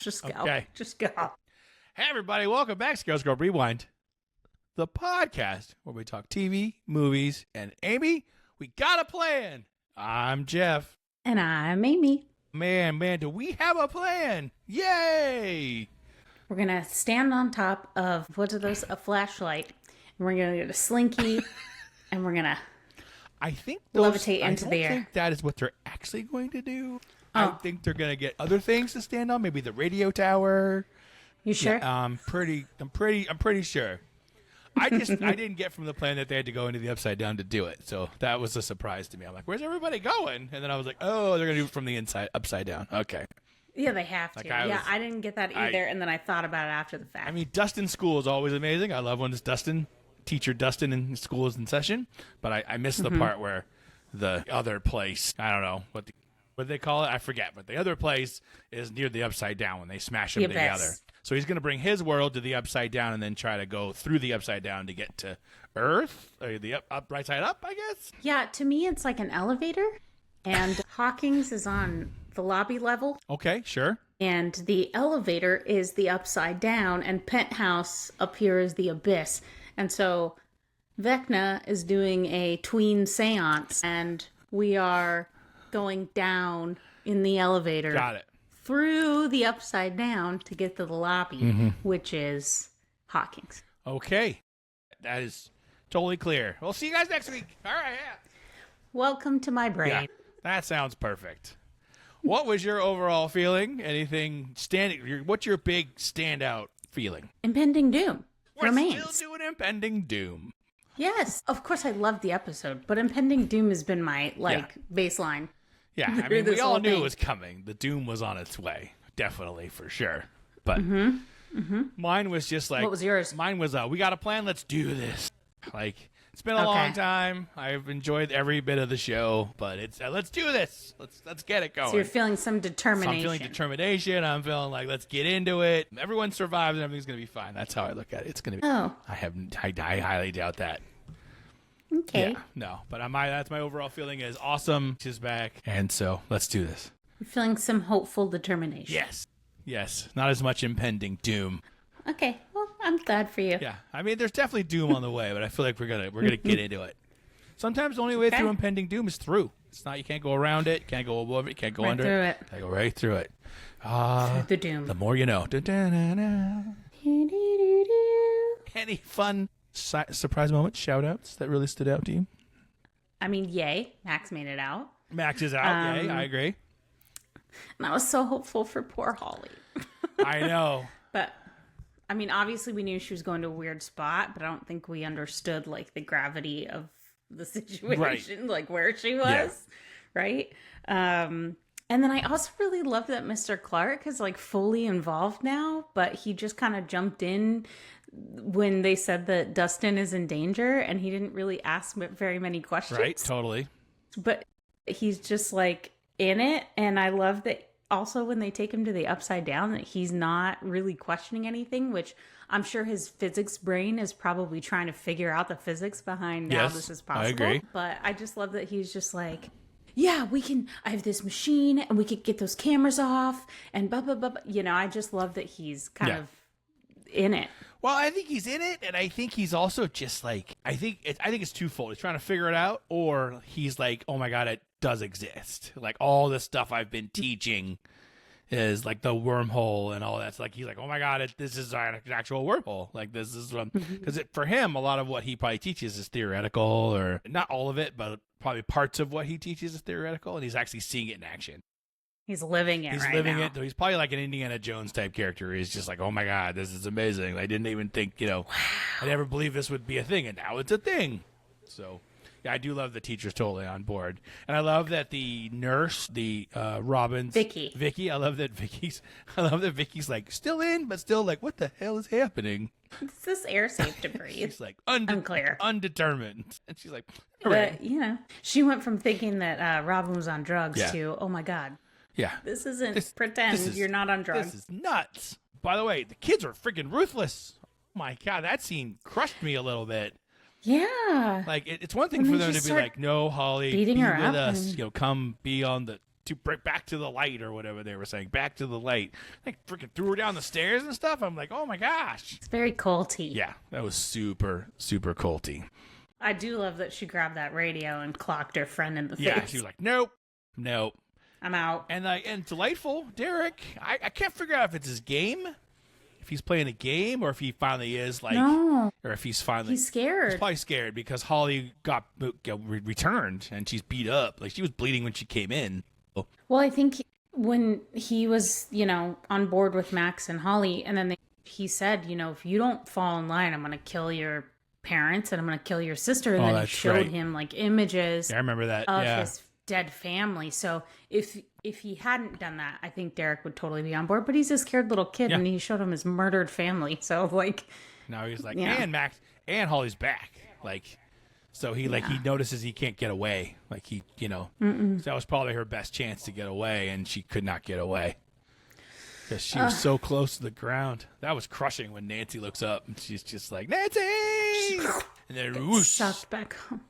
Just go. Okay. Just go. Hey, everybody. Welcome back to Girls Go Rewind, the podcast where we talk TV, movies, and Amy, we got a plan. I'm Jeff. And I'm Amy. Man, do we have a plan? Yay! We're going to stand on top of, what are those? A flashlight. And we're going to get a slinky. And we're going to levitate into the air. I don't think that is what they're actually going to do. Oh. I think they're going to get other things to stand on. Maybe the radio tower. You sure? Yeah, I'm pretty sure. I didn't get from the plan that they had to go into the upside down to do it. So that was a surprise to me. I'm like, where's everybody going? And then I was like, oh, they're going to do it from the inside, upside down. Okay. Yeah, they have to. I didn't get that either. And then I thought about it after the fact. I mean, Dustin's school is always amazing. I love when it's teacher Dustin in school is in session. But I missed the part where the other place, I don't know what they call it. I forget. But the other place is near the upside down when they smash them together. So he's going to bring his world to the upside down and then try to go through the upside down to get to Earth, or the right side up, I guess. Yeah, to me, it's like an elevator, and Hawkins is on the lobby level. Okay, sure. And the elevator is the upside down, and Penthouse up here is the abyss. And so Vecna is doing a tween seance, and we are going down in the elevator. Got it. Through the upside down to get to the lobby, which is Hawkins. Okay. That is totally clear. We'll see you guys next week. All right, yeah. Welcome to my brain. Yeah, that sounds perfect. What was your overall feeling? Anything what's your big standout feeling? Impending doom. We're remains. still doing impending doom. Yes. Of course, I loved the episode, but impending doom has been my, baseline. Yeah, I mean, we all knew it was coming. The doom was on its way. Definitely, for sure. But mine was just like... What was yours? Mine was, we got a plan, let's do this. Like, it's been a long time. I've enjoyed every bit of the show, but it's, let's do this. Let's get it going. So you're feeling some determination. So I'm feeling determination. I'm feeling like, let's get into it. Everyone survives and everything's going to be fine. That's how I look at it. It's going to be... Oh. I highly doubt that. Okay. Yeah, no, but that's my overall feeling is awesome. She's back, and so let's do this. You're feeling some hopeful determination. Yes. Not as much impending doom. Okay. Well, I'm glad for you. Yeah, I mean, there's definitely doom on the way, but I feel like we're gonna get into it. Sometimes the only way through impending doom is through. It's not. You can't go around it. You can't go above it. You can't go under through it. You go right through it. Through the doom. The more you know. Any fun surprise moments, shout-outs that really stood out to you? I mean, yay. Max made it out. Max is out. Yay, I agree. And I was so hopeful for poor Holly. I know. But, I mean, obviously we knew she was going to a weird spot, but I don't think we understood, the gravity of the situation, where she was, right? And then I also really love that Mr. Clark is, fully involved now, but he just kind of jumped in when they said that Dustin is in danger, and he didn't really ask very many questions. Right, totally. But he's just, in it, and I love that also when they take him to the upside down that he's not really questioning anything, which I'm sure his physics brain is probably trying to figure out the physics behind how this is possible. I agree. But I just love that he's just yeah, I have this machine and we could get those cameras off and blah, blah, blah. I just love that he's kind of in it. Well, I think he's in it, and I think he's also just I think it's twofold. He's trying to figure it out, or he's like, oh my God, it does exist. All this stuff I've been teaching is the wormhole and all that. So he's like, oh my God, this is an actual wormhole. This is because for him, a lot of what he probably teaches is theoretical, or not all of it, but probably parts of what he teaches is theoretical, and he's actually seeing it in action. He's living it. He's right living now. it. He's probably like an Indiana Jones type character. He's just oh my God, this is amazing. I didn't even think, I never believed this would be a thing, and now it's a thing. So, yeah, I do love the teacher's totally on board, and I love that the nurse, the Robin's Vicky. I love that Vicky's still in, but still what the hell is happening? Is this air safe to breathe? She's unclear, undetermined, and she's but she went from thinking that Robin was on drugs to, oh my God. Yeah. This isn't pretend you're not on drugs. This is nuts. By the way, the kids are freaking ruthless. Oh my God, that scene crushed me a little bit. Yeah. It's one thing for them to be no, Holly, beating be her with up us. Come be on the back to the light or whatever they were saying. Back to the light. Like freaking threw her down the stairs and stuff. I'm like, oh my gosh. It's very culty. Yeah, that was super, super culty. I do love that she grabbed that radio and clocked her friend in the face. Yeah, she was like, nope. I'm out. And delightful, Derek. I can't figure out if it's his game, if he's playing a game, or if he finally is like, no. or if he's scared. He's probably scared because Holly got returned and she's beat up. Like she was bleeding when she came in. Well, I think when he was, on board with Max and Holly, and then he said, if you don't fall in line, I'm going to kill your parents and I'm going to kill your sister. And then he showed him like images. Yeah, I remember that. Of his dead family. So if he hadn't done that, I think Derek would totally be on board. But he's a scared little kid, and he showed him his murdered family. So like, now he's like, and Max and Holly's back. Like, so he notices he can't get away. Like so that was probably her best chance to get away, and she could not get away because she was so close to the ground. That was crushing when Nancy looks up and she's just like, Nancy, and then whoosh, sucked back home.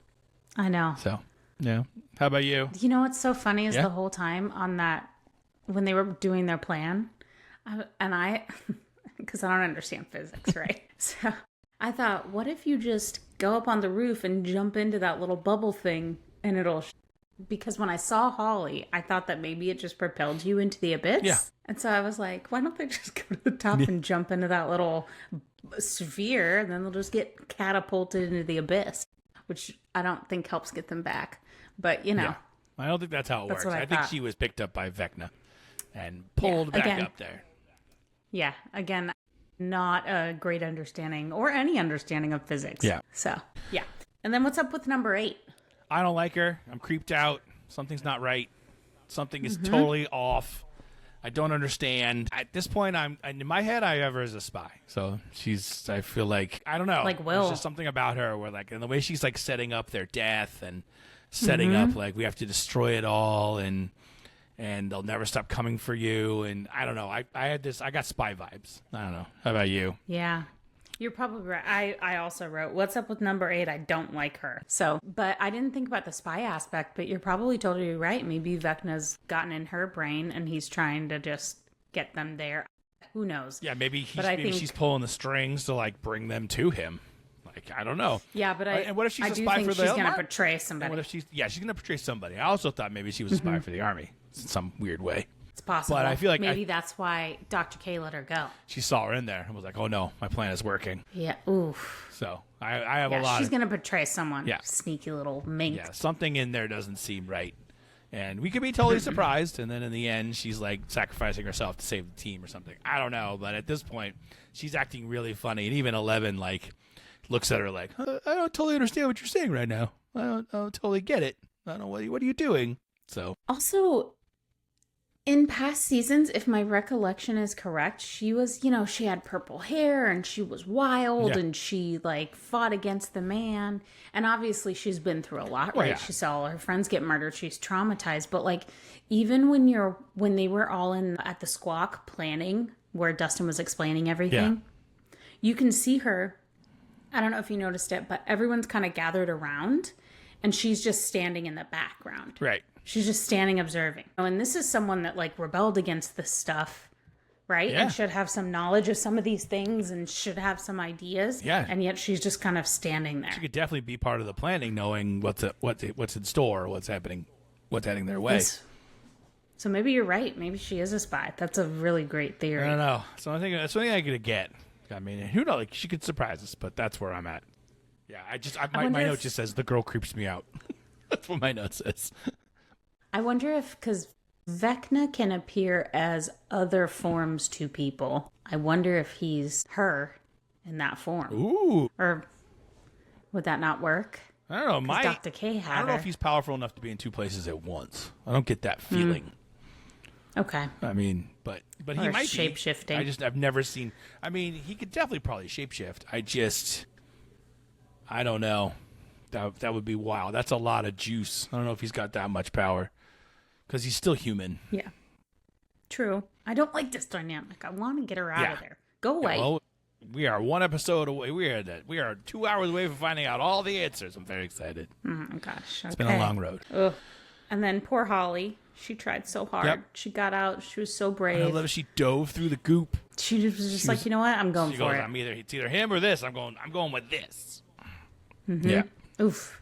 I know. So. Yeah. How about you? You know what's so funny is the whole time on that, when they were doing their plan, because I don't understand physics, right? So I thought, what if you just go up on the roof and jump into that little bubble thing and it'll... Because when I saw Holly, I thought that maybe it just propelled you into the abyss. Yeah. And so I was like, why don't they just go to the top and jump into that little sphere, and then they'll just get catapulted into the abyss, which I don't think helps get them back. But, Yeah. I don't think that's how it works. I think she was picked up by Vecna and pulled back up there. Yeah. Again, not a great understanding or any understanding of physics. Yeah. So, yeah. And then what's up with number 8? I don't like her. I'm creeped out. Something's not right. Something is totally off. I don't understand. At this point, in my head, I have her as a spy. So I feel like, I don't know. Like Will. There's just something about her where and the way she's like setting up their death and setting up like we have to destroy it all and they'll never stop coming for you. And I don't know. I got spy vibes. I don't know. How about you? Yeah. You're probably right. I also wrote, what's up with number 8? I don't like her. So, but I didn't think about the spy aspect, but you're probably totally right. Maybe Vecna's gotten in her brain and he's trying to just get them there. Who knows? Yeah, maybe she's pulling the strings to like bring them to him. Like, I don't know. Yeah, but and what if she's a spy for the she's going to portray somebody. And what if she's going to portray somebody? I also thought maybe she was a spy for the army in some weird way. It's possible. But I feel like maybe that's why Dr. K let her go. She saw her in there and was like, "Oh no, my plan is working." Yeah. Oof. So I have a lot. She's going to portray someone. Yeah. Sneaky little mink. Yeah. Something in there doesn't seem right, and we could be totally surprised. And then in the end, she's like sacrificing herself to save the team or something. I don't know. But at this point, she's acting really funny, and even 11 like looks at her like, "I don't totally understand what you're saying right now. I don't totally get it. I don't know what are you doing." So also, in past seasons, if my recollection is correct, she was, she had purple hair and she was wild and she like fought against the man. And obviously she's been through a lot, right? She saw all her friends get murdered. She's traumatized. But like, even when they were all at the squawk planning where Dustin was explaining everything, you can see her. I don't know if you noticed it, but everyone's kind of gathered around and she's just standing in the background. Right. She's just standing observing. And this is someone that like rebelled against this stuff, right? Yeah. And should have some knowledge of some of these things and should have some ideas. Yeah. And yet she's just kind of standing there. She could definitely be part of the planning, knowing what's in store, what's happening, what's heading their way. So maybe you're right. Maybe she is a spy. That's a really great theory. I don't know. So I think that's something I could get. I mean, who knows? Like, she could surprise us, but that's where I'm at. Yeah, my note just says the girl creeps me out. That's what my note says. I wonder if, because Vecna can appear as other forms to people, I wonder if he's her in that form. Ooh. Or would that not work? I don't know. Dr. K had I don't know if he's powerful enough to be in two places at once. I don't get that feeling. Okay. I mean, but he might shape shifting. I've never seen. I mean, he could definitely probably shapeshift. I don't know. That would be wild. That's a lot of juice. I don't know if he's got that much power because he's still human. Yeah. True. I don't like this dynamic. I want to get her out of there. Go away. Yeah, well, we are one episode away. We are 2 hours away from finding out all the answers. I'm very excited. Oh, gosh. It's been a long road. Ugh. And then poor Holly. She tried so hard. Yep. She got out. She was so brave. I love it. She dove through the goop. She was just like, you know what? I'm going for it. It's either him or this. I'm going with this. Mm-hmm. Yeah. Oof.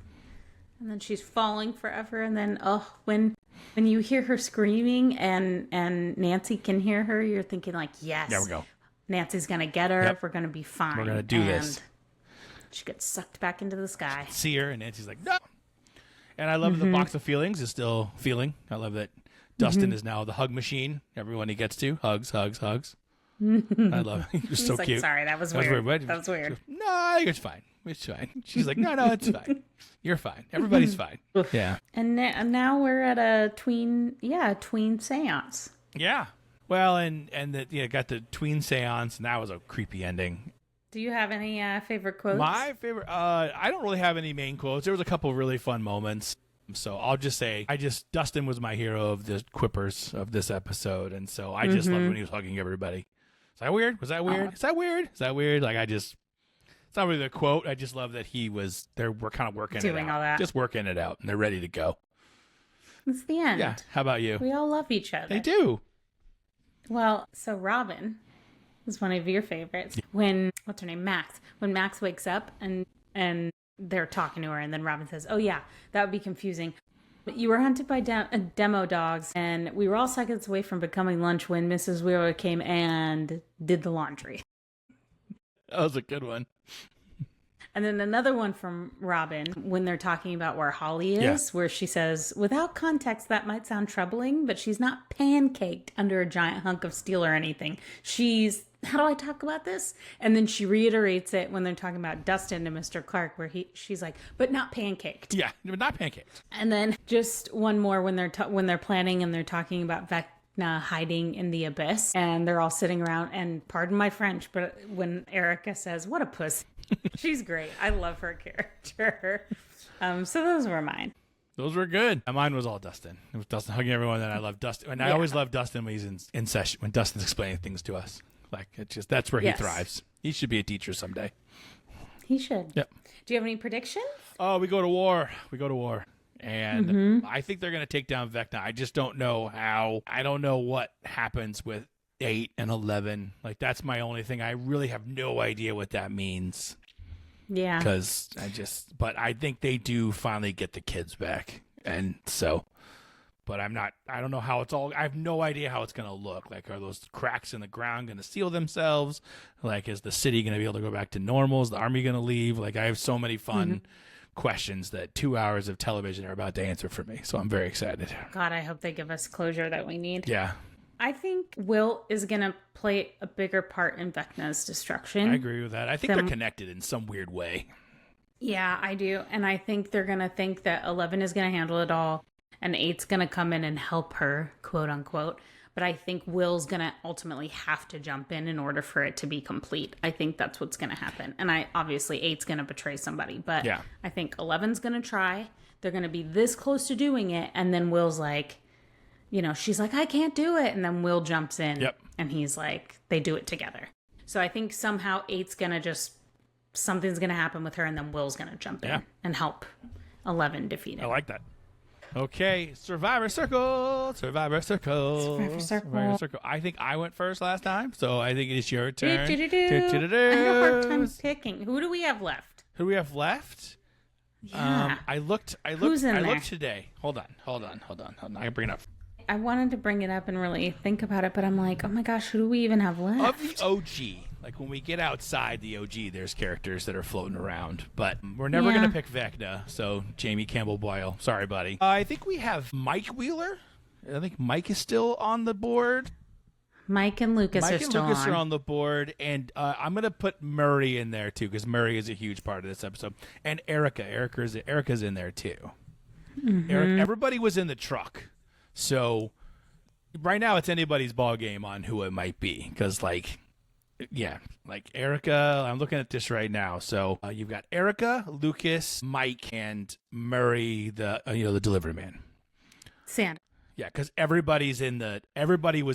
And then she's falling forever. And then, when you hear her screaming and Nancy can hear her, you're thinking like, yes. There we go. Nancy's going to get her. Yep. We're going to be fine. We're going to do this. She gets sucked back into the sky. See her, and Nancy's like, no. And I love that the box of feelings is still feeling. I love that Dustin is now the hug machine. Everyone he gets to, hugs. I love it. He's so like, cute. Sorry, that was weird. That was weird. No, I think it's fine. It's fine. She's like, no, it's fine. You're fine. Everybody's fine. Yeah. And now we're at a tween seance. Yeah. Well, and got the tween seance, and that was a creepy ending. Do you have any favorite quotes? My favorite, I don't really have any main quotes. There was a couple really fun moments. So I'll just say, Dustin was my hero of the quippers of this episode. And so I just loved when he was hugging everybody. Is that weird? Was that weird? Is that weird? Is that weird? Like, it's not really the quote. I just love that we're kind of working doing it out. All that. Just working it out, and they're ready to go. It's the end. Yeah. How about you? We all love each other. They do. Well, so Robin is one of your favorites. When, what's her name? Max. When Max wakes up and they're talking to her, and then Robin says, oh yeah, that would be confusing. But you were hunted by demo dogs, and we were all seconds away from becoming lunch when Mrs. Wheeler came and did the laundry. That was a good one. And then another one from Robin when they're talking about where Holly is, where she says, without context, that might sound troubling, but she's not pancaked under a giant hunk of steel or anything. She's, how do I talk about this? And then she reiterates it when they're talking about Dustin and Mr. Clark, where she's like, but not pancaked. Yeah, but not pancaked. And then just one more when they're planning and they're talking about Vecna hiding in the abyss, and they're all sitting around, and pardon my French, but when Erica says, what a puss. She's great. I love her character. So those were mine. Those were good. Mine was all Dustin. It was Dustin hugging everyone, and I love Dustin. And I always love Dustin when he's in session, when Dustin's explaining things to us. Like, that's where he thrives. He should be a teacher someday. He should. Yep. Do you have any predictions? Oh, we go to war. And I think they're going to take down Vecna. I just don't know how. I don't know what happens with 8 and 11. Like, that's my only thing. I really have no idea what that means. Yeah. Because but I think they do finally get the kids back. And so, but I don't know how I have no idea how it's going to look. Like, are those cracks in the ground going to seal themselves? Like, is the city going to be able to go back to normal? Is the army going to leave? Like, I have so many fun questions that 2 hours of television are about to answer for me. So I'm very excited. God, I hope they give us closure that we need. Yeah. I think Will is going to play a bigger part in Vecna's destruction. I agree with that. I think they're connected in some weird way. Yeah, I do. And I think they're going to think that 11 is going to handle it all and 8's going to come in and help her, quote unquote. But I think Will's going to ultimately have to jump in order for it to be complete. I think that's what's going to happen. And obviously 8's going to betray somebody. But I think 11's going to try. They're going to be this close to doing it. And then Will's like, she's like, I can't do it. And then Will jumps in. Yep. And he's like, they do it together. So I think somehow 8's going to something's going to happen with her. And then Will's going to jump in and help 11 defeat it. I like that. Okay, Survivor Circle. I think I went first last time, so I think it is your turn. I had a hard time picking. Who do we have left? Yeah. I looked Who's in there? Looked today. Hold on. I can bring it up. I wanted to bring it up and really think about it, but I'm like, oh my gosh, who do we even have left? Of the OG, like when we get outside the OG, there's characters that are floating around, but we're never going to pick Vecna, so Jamie Campbell Boyle. Sorry, buddy. I think we have Mike Wheeler. I think Mike is still on the board. Mike and Lucas are on the board, and I'm going to put Murray in there, too, because Murray is a huge part of this episode. And Erica. Erica's in there, too. Everybody was in the truck. So right now it's anybody's ball game on who it might be, because like Erica, I'm looking at this right now. So you've got Erica, Lucas, Mike, and Murray, the delivery man. Sand. Yeah, because everybody was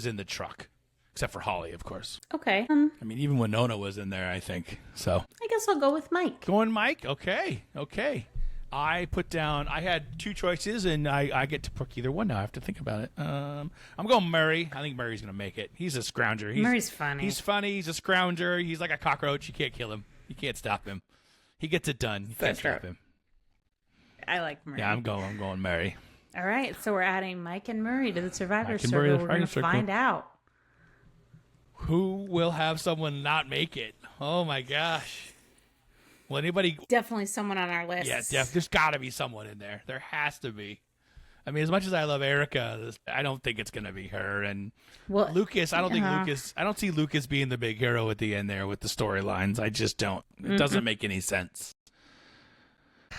in the truck except for Holly, of course. Okay. I mean, even Winona was in there, I think. So I guess I'll go with Mike. Going Mike. Okay. I had two choices, and I get to pick either one now. I have to think about it. I'm going Murray. I think Murray's going to make it. He's a scrounger. Murray's funny. He's funny. He's a scrounger. He's like a cockroach. You can't kill him. You can't stop him. He gets it done. You can't stop him. I like Murray. Yeah, I'm going Murray. All right, so we're adding Mike and Murray to the Survivor Circle. We're going to find out. Who will have someone not make it? Oh, my gosh. Will anybody... Definitely someone on our list. Yeah, there's got to be someone in there. There has to be. I mean, as much as I love Erica, I don't think it's going to be her. And Lucas, I don't see Lucas being the big hero at the end there with the storylines. I just don't. It doesn't make any sense.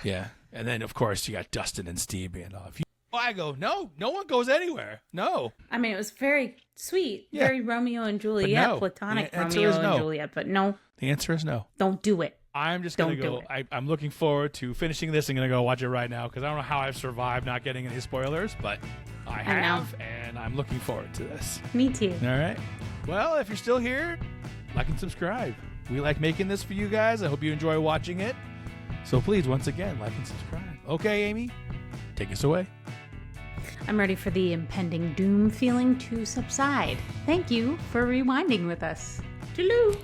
Yeah. And then, of course, you got Dustin and Steve being off. I go, no one goes anywhere. No. I mean, it was very sweet, very Romeo and Juliet, no. platonic Romeo and Juliet, but no. The answer is no. Don't do it. I'm just going to go. I'm looking forward to finishing this and going to go watch it right now because I don't know how I've survived not getting any spoilers, but I have, and I'm looking forward to this. Me too. All right. Well, if you're still here, like and subscribe. We like making this for you guys. I hope you enjoy watching it. So please, once again, like and subscribe. Okay, Amy, take us away. I'm ready for the impending doom feeling to subside. Thank you for rewinding with us. Toodaloo!